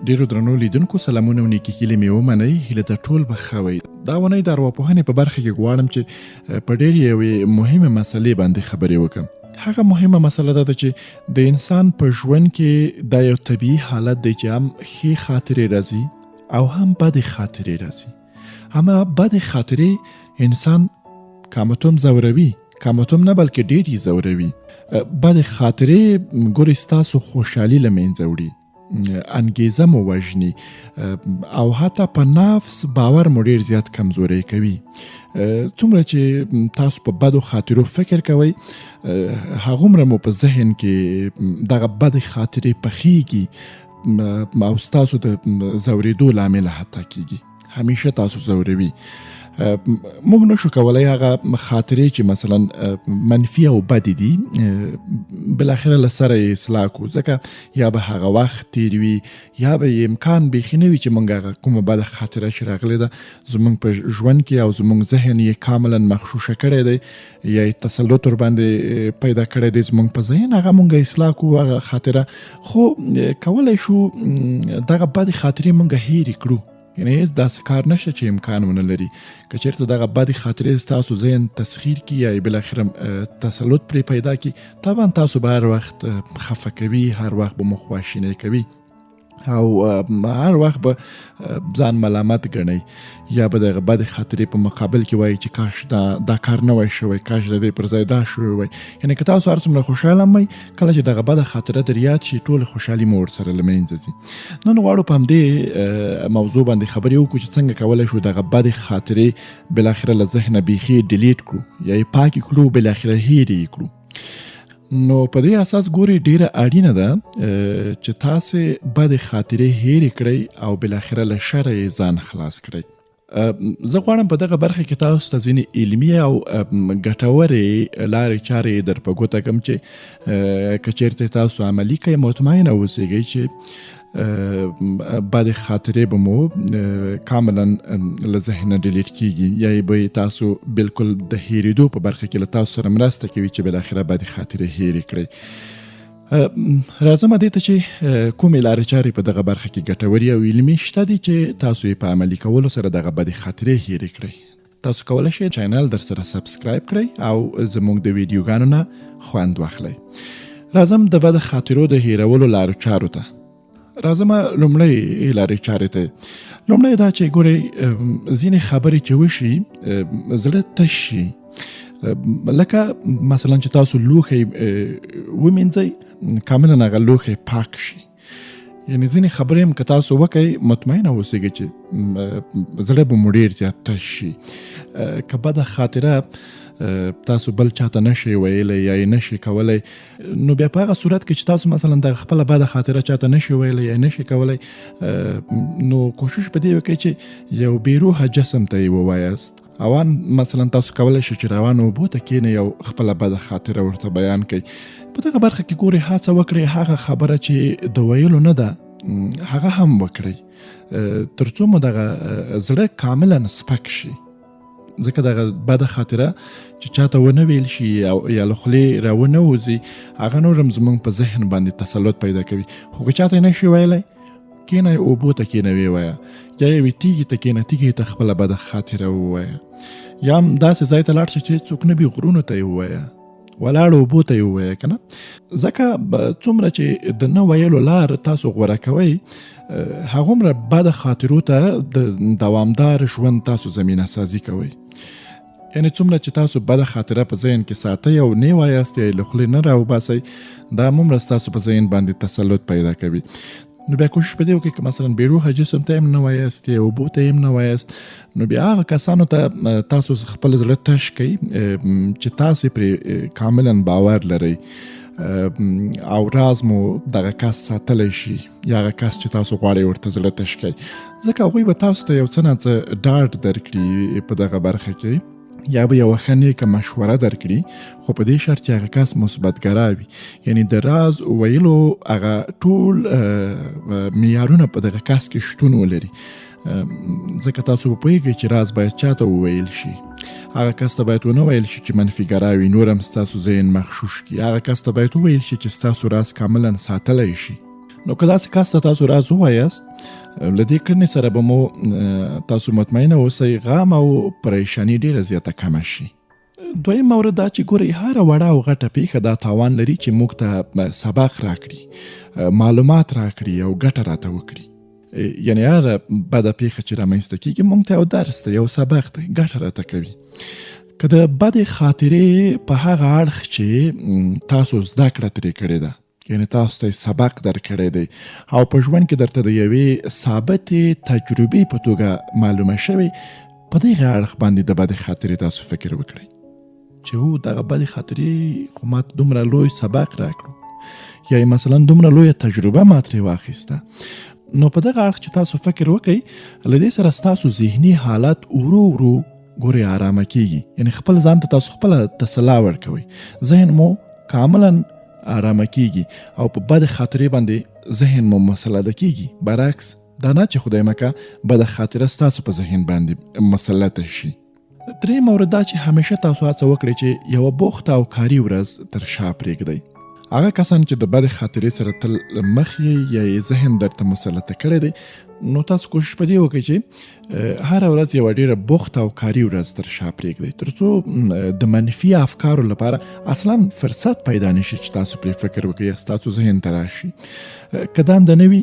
ډیرو درنو لیدونکو سلامونه او نیکې هیلې مې ومنئ. هیله ده ټول به ښه وئ. دا اونۍ د ارواپوهنې په برخه کې غواړم چې په ډېر یوې مهمه مسلې باندې خبرې وکړم. هغه مهمه مسله دا ده چې د انسان په ژوند کې دا یو طبیعي حالت دی چې هم ښې خاطرې راځي او هم بدې خاطرې راځي. همه بدې خاطرې انسان کامتوم ځوروي، کامتوم نه بلکې ډېر یې ځوروي. بدې خاطرې ګورې ستاسو خوشحالي له منځه وړي، انګیزه مو وژني او حتی په نفس باور مو ډېر زیات کمزوری کوي. څومره چې تاسو په بدو خاطرو فکر کوئ هغومره مو په ذهن کې دغه بدې خاطرې پخیږي او ستاسو د ځورېدو لامله حتی کیږي، همیشه تاسو ځوروي. موږ نشو کولای هغه خاطرې چې مثلا منفي او بدې دي بالاخره له سره یې اصلاح کړو، ځکه یا به هغه وخت تیر وي یا به امکان بیخي نه وي چې موږ هغه کومه بده خاطره چې راغلې ده زموږ په ژوند کې او زموږ ذهن یې کاملا مغشوشه کړی دی یا یې تسلط ورباندې پیدا کړی دی زموږ په ذهن، هغه موږ اصلاح کړو هغه خاطره. خو کولی شو دغه بدې خاطرې موږ هېرې کړو، یعنی هیڅ داسې کار نشته چې امکان ونه لري. که چېرته دغه بدې خاطرې ستاسو ذهن تسخیر کړي یا بالاخره تسلط پرې پیدا کړي، طبعا تاسو به هر وخت خفه کوي، هر وخت به مو خواشینی کوي او هر وخت به ځان ملامت ګڼئ یا به دغه بدې خاطرې په مقابل کې وایي چې کاش دا کار نه وای شوی، کاش د دې پر ځای دا شوی وای. یعنی که تاسو هر څومره خوشحاله هم وئ، کله چې دغه بده خاطره در یاد شي ټول خوشحالي مو ورسره له منځه ځي. نن غواړو په همدې موضوع باندې خبرې وکړو چې څنګه کولی شو دغه بدې خاطرې بالاخره له ذهنه بیخي ډیلیټ کړو یا یې پاکې کړو، بالاخره هېرې یې کړو. نو په دې اساس ګوري ډیره اړینه ده چې تاسو بدې خاطرې هېرې کړئ او بالاخره له شره یې ځان خلاص کړئ. زه غواړم په دغه برخه کې تاسو ته ځینې علمي او ګټورې لارې چارې در په ګوته کړم چې که چېرته تاسو عملي کړئ مطمئنه اوسیږئ چې بدې خاطرې به مو کاملا له ذهنه ډیلیټ کیږي یا به تاسو بالکل د هېرېدو په برخه کې له تاسو سره مرسته کوي چې بالاخره بدې خاطرې هېرې کړئ. راځم دې ته چې کومې لارې چارې په دغه برخه کې ګټورې او علمي شته دي چې تاسو یې په عملي کولو سره دغه بدې خاطرې هېرې کړئ. تاسو کولی شئ چینل در سره سبسکرایب کړئ او زموږ د ویډیوګانو نه خوند واخلئ. راځم د بدې خاطرو د هېرولو لارو چارو ته. راځم لومړی لارې چارې ته. لومړی دا چې ګورئ ځینې خبرې چې وشي زړه تش شي، لکه مثلا چې تاسو لوښی ومینځئ کاملا هغه لوښی پاک شي. یعنی ځینې خبرې هم که تاسو وکئ مطمئنه اوسیږئ چې زړه به مو ډېر زیات تش شي. که بده خاطره تاسو بل چاته نشئ ویلی یا یې نشئ کولی، نو بیا په هغه صورت کې چې تاسو مثلا د خپله بده خاطره چاته نشئ ویلی یا نشئ کولی، نو کوشش په دې وکئ چې یو بېروحه جسم ته یې ووایاست. اوان مثلا تاسو کولی شئ چې روانو اوبو ته کښېنئ او خپله بده خاطره ورته بیان کړئ. په دغه برخه کې ګورئ هڅه وکړئ هغه خبره چې د ویلو نه ده هغه هم وکړئ تر څو مو دغه زړه کاملا سپک شي، ځکه دغه بده خاطره چې چاته ونه ویل شي او یا له خولې راونه وځي هغه نور هم زموږ په ذهن باندې تسلط پیدا کوي. خو که چاته نه شي ویلی کېنه اوبو ته کېنه ویوایه یا یوې تیږې ته کېنه تیږې ته خپله بده خاطره ووایه یا هم داسې ځای ته لاړ شه چې څوک نه وي غرونو ته یې ووایه، ولاړ اوبو ته یې ووایه که نه. ځکه څومره چې د نه ویلو لار تاسو غوره کوئ هغومره بده خاطرو ته د دوامدار ژوند تاسو زمینه سازي کوئ. یعنی څومره چې تاسو بده خاطره په ذهن کې ساتئ او نه وایاست یا له خولې نه راوباسئ دا هومره ستاسو په ذهن باندې تسلط پیدا کوي. نو بیا کوشش په دې وکړئ که مثلا بېروحه جسم ته هم نه وایاست یا اوبو ته هم نه وایاست، نو بیا هغه کسانو ته تاسو خپل زړه تش کړئ چې تاسې پرې کاملا باور لرئ او راز مو دغه کس ساتلی شي یا هغه کس چې تاسو غواړئ ورته زړه تش کړئ، ځکه هغوی به تاسو ته یو څه نه څه ډاډ درکړي په دغه برخه کې یا به یو ښه نیکه مشوره درکړي، خو په دې شرط چې هغه کس مثبتګرا وي. یعنی د راز ویلو هغه ټول معیارونه په دغه کس کې شتون ولري، ځکه تاسو به پوهیږئ چې راز باید چاته وویل شي. هغه کس ته باید ونه ویل شي چې منفیګرا وي، نور هم ستاسو ذهن مغشوش کړي. هغه کس ته باید وویل شي چې ستاسو راز کاملا ساتلی شي. نو که داسې کس ته تاسو راز ووایاست، له دې کړنې سره به مو تاسو مطمئنه اوسئ غم او پریشاني ډېره زیاته کمه شي. دویم مورد دا چې ګورئ هره وړه او غټه پیښه دا تاوان لري چې موږ ته سبق راکړي، معلومات راکړي او ګټه راته وکړي. یعنی هره بده پیښه چې رامنځته کېږي موږ ته یو درس دی، یو سبق دی، ګټه راته کوي. که د بدې خاطرې په هغه اړخ چې تاسو زده کړه ترې کړې ده، یعنی تاسو ته سبق درکړی دی او په ژوند کې درته د یوې ثابتې تجربې په توګه معلومه شوې، په دغه اړخ باندې د بدې خاطرې تاسو فکر وکړئ چې دغه بدې خاطرې خو ما دومره لوی سبق راکړو، یا مثلا دومره لویه تجربه ما ترې واخیسته. نو په دغه اړخ چې تاسو فکر وکئ، له دې سره ستاسو ذهني حالت ورو ورو ګورئ آرامه کیږي. یعنی خپل ځان ته تاسو خپله تسلا ورکوئ، ذهن مو کاملا آرامه کیږي او په بد خاطرې باندې ذهن مو مسلط کیږي. برعکس دا نه چې خدای مکه بد خاطره ستاسو په ذهن باندې مسلط شي. دریم مورد دا چې همیشه تاسو هڅه وکړئ چې یوه بوخته او کاري ورځ تر شا پرېږدئ. هغه کسان چې د بد خاطرې سره تل مخ یې یا یې ذهن درته مسلط کړی دی، نو تاسو کوشش په دې وکړئ چې هره ورځ یوه ډېره بوخته او کاري ورځ تر شا پرېږدئ، تر څو د منفي افکارو لپاره اصلا فرصت پیدا نشي چې تاسو پرې فکر وکړئ یا ستاسو ذهن ته راشي. که دنده نه وي،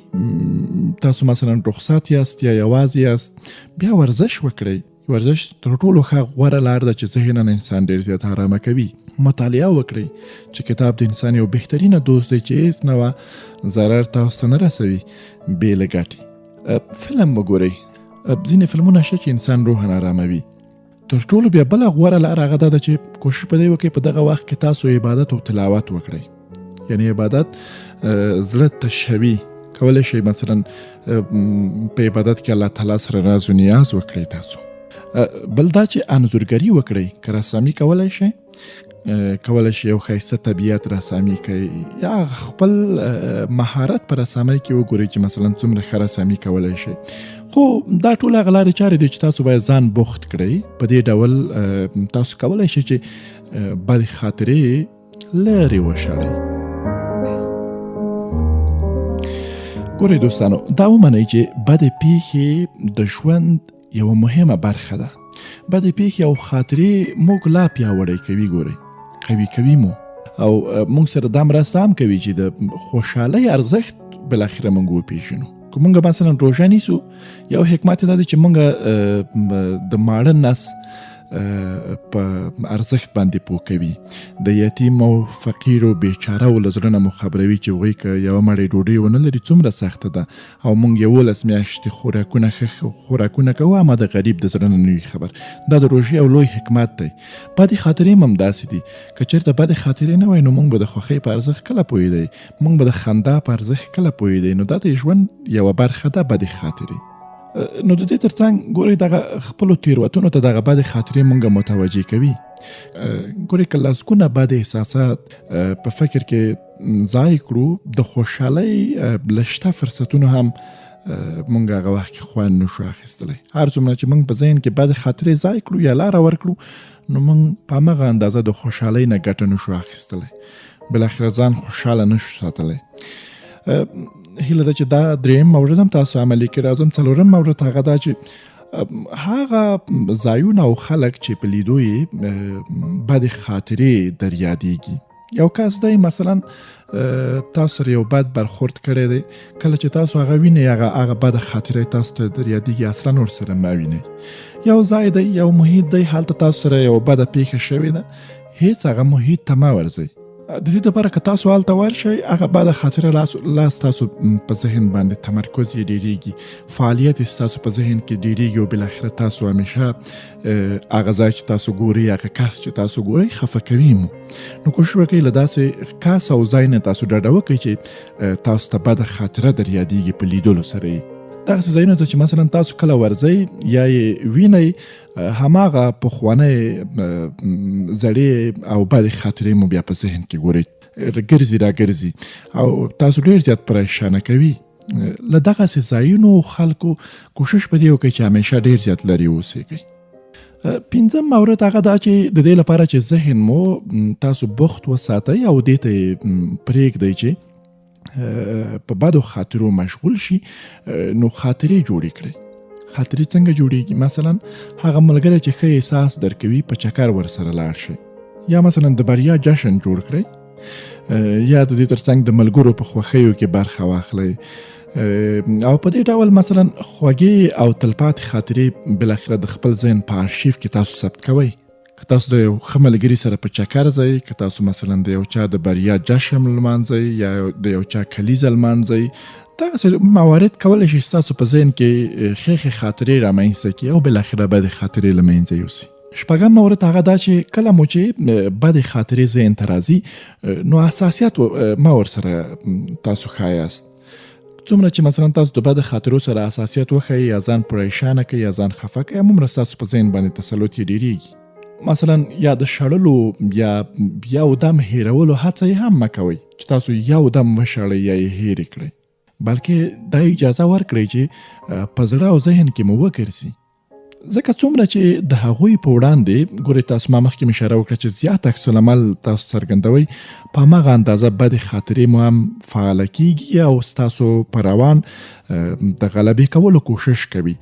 تاسو مثلا رخصت یاست یا یوازې یاست، بیا ورزش وکړئ. ورزش تر ټولو ښه غوره لار ده چې ذهناً انسان ډېر زیات آرامه کوي. مطالعه وکړئ چې کتاب د انسان یو بهترینه دوست دی چې هیڅ نوع ضرر تاسو ته نه رسوي بې له ګټې. فلم وګورئ، ځینې فلمونه شته چې انسان روحاً آراموي. تر ټولو بیا بله غوره لار هغه دا ده چې کوشش په دې وکړئ په دغه وخت کې تاسو عبادت او تلاوت وکړئ. یعنی عبادت زړه تشوي. کولی شئ مثلا په عبادت کې الله تعالی سره راز و نیاز وکړئ. تاسو بل دا چې انځورګري وکړئ. که رسامي کولی شئ، کولی شئ یو ښایسته طبیعت رسامي کوئ، یا خپل مهارت په رسامۍ کې وګورئ چې مثلا څومره ښه رسامي کولی شئ. خو دا ټول هغه لارې چارې دي چې تاسو باید ځان بوخت کړئ. په دې ډول تاسو کولی شئ چې بدې خاطرې لرې وشړئ. ګورئ دوستانو، دا ومنئ چې بدې پیښې د ژوند یوه مهمه برخه ده. بدې پیښې او خاطرې موږ لا پیاوړی کوي، ګورئ قوي کوي مو، او موږ سره دا مرسته هم کوي چې د خوشحالۍ ارزښت بالاخره موږ وپېژنو. که موږ مثلا روژه نیسو، یو حکمت دا دی چې موږ د ماړه نس په ارزښت باندې پوه کوي. د یتیم او فقیر او بیچاره و له زړه نه مو خبروي چې هغوی که یوه مړۍ ډوډۍ ونه لري څومره سخته ده، او موږ 11 میاشتې خوراکونه کوو، اما د غریب د زړه نه نه وي خبر. دا د روژې یو لوی حکمت دی. بدې خاطرې هم همداسې دي. که چېرته بدې خاطرې نه وای، نو موږ به د خوښۍ په ارزښت کله پوهېدی، موږ به د خندا په ارزښت کله پوهېدی. نو دا د ژوند یوه برخه ده بدې خاطرې. نو د دې ترڅنګ ګورئ دغه خپلو تېروتنو ته دغه بدې خاطرې موږ متوجه کوي. ګورئ که لسګونه بد احساسات په فکر کې ځای کړو، د خوشحالۍ له شته فرصتونو هم موږ هغه وخت کې خوند نشو اخیستلی. هر څومره چې موږ په ذهن کې بدې خاطرې ځای کړو یا لاره ورکړو، نو موږ په همغه اندازه د خوشحالۍ نه ګټه نشو اخیستلی، بالاخره ځان خوشحاله نشو ساتلی. هیله ده چې دا دریم مورد هم تاسو عملي کړئ. راځم څلورم مورد هغه دا چې هغه ځایونه او خلک چې په لیدو یې بدې خاطرې در یادېږي. یو کس دی مثلا تاسو سره یو بد برخورد کړی دی، کله چې تاسو هغه وینئ هغه بده خاطرې تاسو ته در یادېږي، اصلا ورسره مه وینئ. یو ځای دی، یو محیط دی، هلته تاسو سره یو بده پیښه شوې ده، هیڅ هغه محیط ته مه ورځئ. د دې لپاره که تاسو هلته ورشئ، هغه بده خاطره لا ستاسو په ذهن باندې تمرکز یې ډېرېږي، فعالیت یې ستاسو په ذهن کې ډېرېږي، او بالاخره تاسو همیشه هغه ځای چې تاسو ګورئ، هغه کس چې تاسو ګورئ خفه کوي مو. نو کوشش وکړئ له داسې کس او ځای نه تاسو ډډه وکړئ چې تاسو ته بده خاطره در یادېږي په لیدلو سره یې. دغسې ځایونو ته چې مثلا تاسو کله ورځئ یا یې وینئ، هماغه پخوانۍ زړې او بدې خاطرې مو بیا په ذهن کې ګورئ ګرځي را ګرځي او تاسو ډېر زیات پریشانه کوي. له دغسې ځایونو خلکو کوشش په دې وکړئ چې همیشه ډېر زیات لرې اوسېږئ. پنځم مورد هغه دا چې د دې لپاره چې ذهن مو تاسو بوخت وساتئ او دې ته یې پرېږدئ چې په بدو خاطرو مشغول شي نو خاطرې جوړې کړي. خاطرې څنګه جوړېږي؟ مثلا هغه ملګری چې ښه احساس درکوي په چکر ورسره لاړ شي، یا مثلا د بریا جشن جوړ کړئ، یا د دې ترڅنګ د ملګرو په خوښیو کې برخه واخلئ، او په دې ډول مثلا خوږې او تلپاتې خاطرې بالاخره د خپل ذهن په آرشیف کې تاسو ثبت کوئ. که تاسو د یو ښه ملګري سره په چکر ځئ، که تاسو مثلا د یو چا د بریا جشن لمانځئ یا د یو چا کلیزه لمانځئ، دغسې موارد کولی شي ستاسو په ذهن کې ښې خاطرې رامنځته کړي او بالاخره بدې خاطرې له منځه یوسي. شپږم مورد هغه دا چې کله مو چې بدې خاطرې ذهن ته راځي نو حساسیت مه ورسره تاسو ښایاست. څومره چې مثلا تاسو د بدې خاطرو سره حساسیت وښیئ یا ځان پریشانه کړئ یا ځان خفه کړئ، همومره ستاسو په ذهن باندې تسلط یې ډېرېږي. مثلا یا د شړلو یا یو دم هیرولو هڅه یې هم مه کوئ چې تاسو یو دم وشړئ یا یې هیرې کړئ، بلکې دا اجازه ورکړئ چې په زړه او ذهن کې مو وګرځي. ځکه څومره چې د هغوی په وړاندې ګورئ، تاسو ما مخکې مې اشاره وکړه چې زیات عکس العمل تاسو څرګندوئ، په هماغه اندازه بدې خاطرې مو هم فعاله کیږي او ستاسو په روان د غلبې کولو کوشش کوي.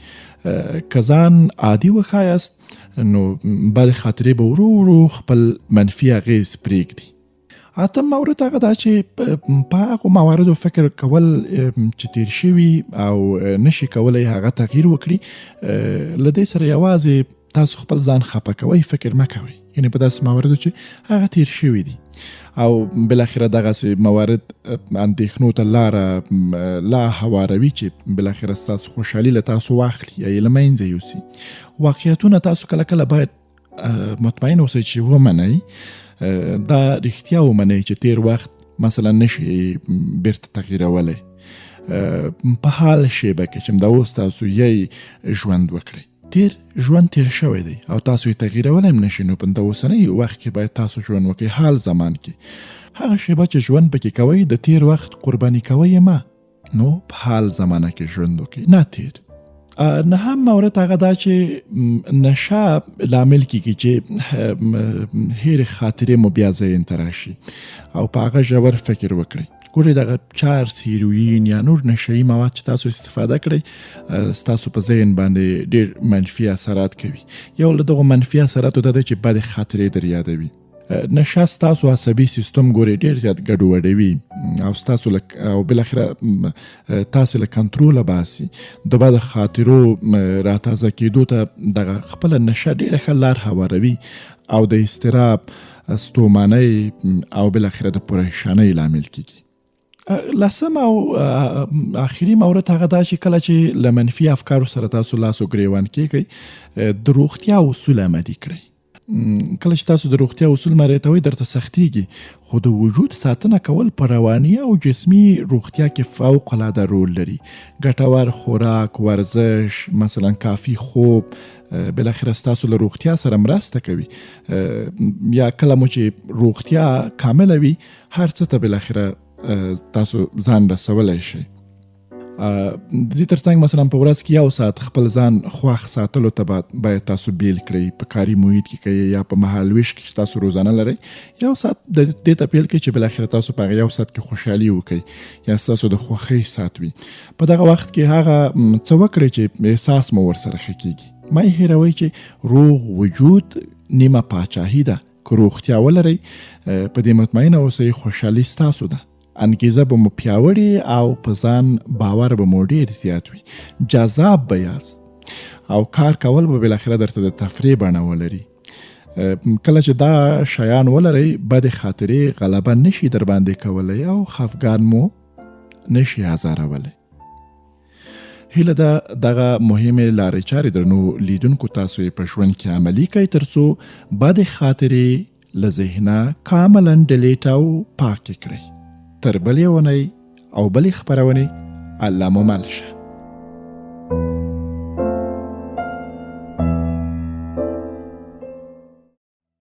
که ځان عادي وښایاست نو بدې خاطرې به ورو ورو خپل منفي اغیز پرېږدي. اتم مورد هغه دا چې په هغو مواردو فکر کول چې تیر شوي او نشي کولی هغه تغییر وکړي، له دې سره یوازې تاسو خپل ځان خفه کوئ، فکر مه کوئ. یعنې په داسې مواردو چې هغه تیر شوي دي او بالاخره دغسې موارد اندېښنو ته لاره لا هواروي چې بالاخره ستاسو خوشحالي له تاسو واخلي یا یې له منځه یوسي. واقعیتونه تاسو کله کله باید مطمئن اوسئ چې ومنئ، دا رښتیا ومنئ چې تیر وخت مثلا نشي بیرته تغییرولی، په حال شیبه کې چې همدا اوس تاسو یې ژوند وکړئ. تیر ژوند تیر شوی دی او تاسو یې تغییرولی هم نشئ، نو په د اوسنۍ وخت کې باید تاسو ژوند وکړئ. حال زمان کې هغه شیبه چې ژوند پکې کوئ د تیر وخت قرباني کوئ ما، نو په حال زمانه کې ژوند وکړئ، نه تیر. نهم مورد هغه دا چې نشه لامل کیږي چې هېرې خاطرې مو بیا ذهن ته راشي او په هغه ژور فکر وکړئ. ګورئ دغه چارس، هیروین یا نور نشهیي مواد چې تاسو استفاده کړئ ستاسو په ذهن باندې ډېر منفي اثرات کوي. یو له دغو منفي اثراتو دا دی چې بدې خاطرې در یادوي. نشه ستاسو عصبي سیستم ګورئ ډېر زیات ګډوډوي او ستاسو او بالاخره تاسې له کنټروله باسي. د بدو خاطرو راتازه کېدو ته دغه خپله نشه ډېره ښه لار هواروي او د اضطراب، ستومانۍ او بالاخره د پریشانۍ لامل کیږي. لسم او آخري مورد هغه دا چې کله چې له منفي افکارو سره تاسو لاس و ګریوان کیږئ، د روغتیا اصول عملي کړئ. کله چې تاسو د روغتیا اصول مراعتوئ درته سختیږي، خو د وجود ساتنه کول په رواني او جسمي روغتیا کې فوق العاده رول لري. ګټور خوراک، ورزش، مثلا کافي خوب بالاخره ستاسو له روغتیا سره مرسته کوي. یا کله مو چې روغتیا کامله وي هر څه ته بالاخره تاسو ځان رسولی شئ. د دې ترڅنګ مثلا په ورځ کې 1 ساعت خپل ځان خوښ ساتلو ته باید تاسو بیل کړئ. په کاري محیط کې کوئ یا په مهالویش کې چې تاسو روزانه لرئ، 1 ساعت د دې ته پیل کړئ چې بالاخره تاسو په هغه 1 ساعت کې خوشحالي وکړئ یا ستاسو د خوښۍ ساعت وي. په دغه وخت کې هغه څه وکړئ چې احساس مو ورسره ښه کیږي. مه یې هېروئ چې روغ وجود نیمه پاچاهي ده. که روغتیا ولرئ په دې مطمئنه اوسئ خوشحالي ستاسو ده. انګیزه به مو پیاوړې او په ځان باور به مو ډېر زیات وي. جذاب به یاست او کار کول به بالاخره درته د تفریح بڼه ولري. کله چې دا شیان ولرئ، بدې خاطرې غلبه نشي در باندې کولی او خفګان مو نشي ازارولی. هیله ده دغه مهمې لارې چارې درنو لیدونکو تاسو یې په ژوند کې عملي کړئ ترڅو بدې خاطرې له ذهنه کاملا ډیلیټ او پاکې کړئ. تر بلې اونۍ او بلې خپرونې الله مو مل شه.